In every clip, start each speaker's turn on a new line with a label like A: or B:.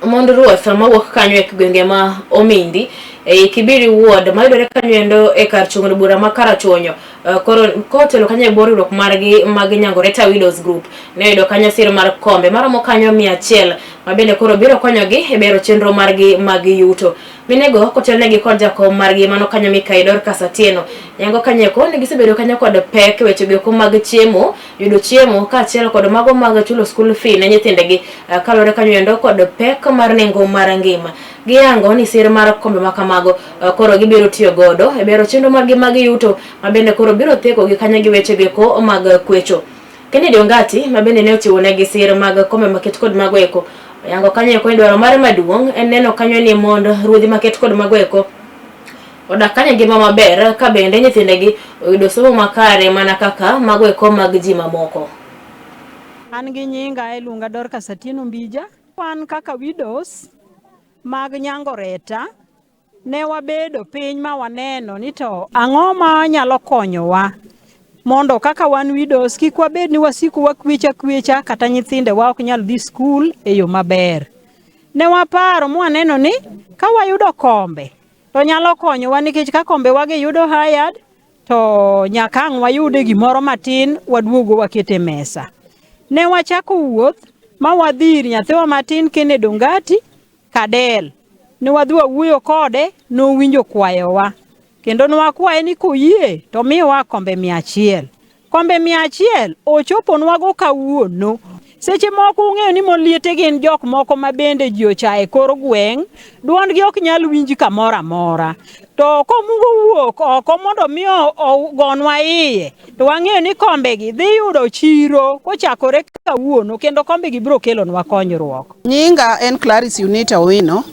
A: mondo ruoth mawuok kanyo e gwenge ma Omindi Kibiri Ward mayudore kanyo endo e kar chung'o bura ma Karachuonyo koro kotelo kanyo e bor riwruok margi mag Nyangoreta Widows Group ne yudo kanyo sir mar kombe maromo kanyo 100 mabende koro biro konyogi e bero chenro margi mag yuto. Minego kotelnegi kod jakom margi mano kanyo Mikaidor Kasatieno yango kanyeko ne gisebedo kanyo kod pek weche geko mag chiemo yudo chiemo kaachiel kod mago mag chulo school fee ne nyithindegi kalore kanyo endo kod pek mar nengo mar ngima. Giyango ni sir mar kombe makamago koro gibiro tiyo godo e bero chenro margi mag yuto mabende koro biro theko gi kanyo gi weche geko mag kwecho. Kennedy Ongati mabende ne ochiwo negi sir mag kombe maket kod mago eko yango kanyo ko idwaro mar maduong' en neno kanyo ni mond ruodhi maket kod mago eko odak kanyo ngima maber ka bende nyithindegi oyudo somo makare mana kaka mago eko mag ji mamoko.
B: An gi nyinga iluonga Dorcas Kasatieno Mbija. Wan kaka widows mag Nyangoreta ne wabedo piny ma waneno ni to ang'o ma nyalo konyowa mondo kaka wan widows kik wabed ni wasiku wakwecha kata nyithinde wa ok nyal dhi skul e yo maber. Ne waparo mwaneno ni ka wayudo kombe to nyalo konyowa nikech ka kombe wage yudo hired to nyaka ang' wayude gimoro matin waduogo wakete mesa. Ne wachako wuoth ma wadhir nyathiwa matin Kennedy Ongati Kadel. Ne wadhi wawuoyo kode no winjo kwayowa. Kendo nwakwaye ni koyie to miwa kombe 100. Kombe 100 ochoponwa go kawuono. Seche moko ung'eyo ni moliete gin jok moko mabende ji ochae kor gweng' duondgi ok nyal winji kamoro amora. To komungo wuok oko mondo miyo ogonwa iye to wang'eyo ni kombegi dhi yudo chiro kochakore kawuono kendo kombegi biro kelonwa konyruok.
C: Nyinga en Clarice Unita Owino.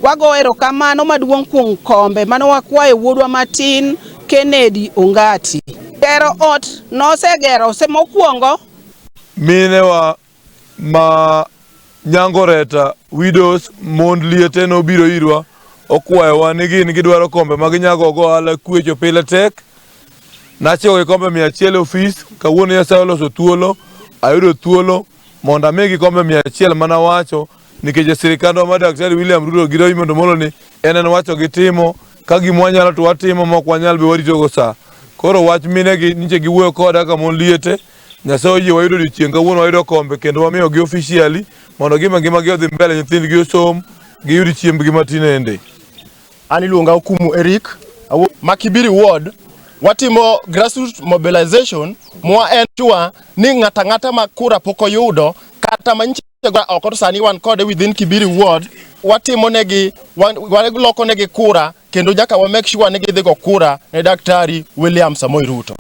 C: Wago erokamano maduong' kuom kombe mano wakwayo wuodwa matin Kennedy Ongati. Gero ot nosegero mokwongo
D: minewa ma Nyangoreta Widows mond liete no biro irwa okwayowa ni gin gidwaro kombe ma ginyago go ala kwecho pile tek. Nachiwo kombe 100 ofis kawuono Nyasaye oloso thuolo ayudo thuolo mondo amigi kombe 100 mana wacho nikech sirikandwa ma Daktari William Ruto giro mondo molo ni en wacho gitimo ka gimwanyalo to watimo mok wanyal be warito go saa. Koro wach minegi niche giwuoyo koda ka mon liete Nyasaye oyie wayudo odiochieng' kawuono wayudo kombe kendo wamiyo gi officially mondo ngima gi odhi mbele nyithindgi osom giyud chiembgi matin ende.
E: An iluonga Okumu Eric ma Kibiri Ward watimo grassroots mobilization mwa en chua ni ng'ata ma kura pok oyudo kata manyiche oko sani wan kode within Kibiri Ward watimo negi waloko negi kura kendo nyaka wa make sure ni gidhi go kura ne Daktari William Samoei Ruto.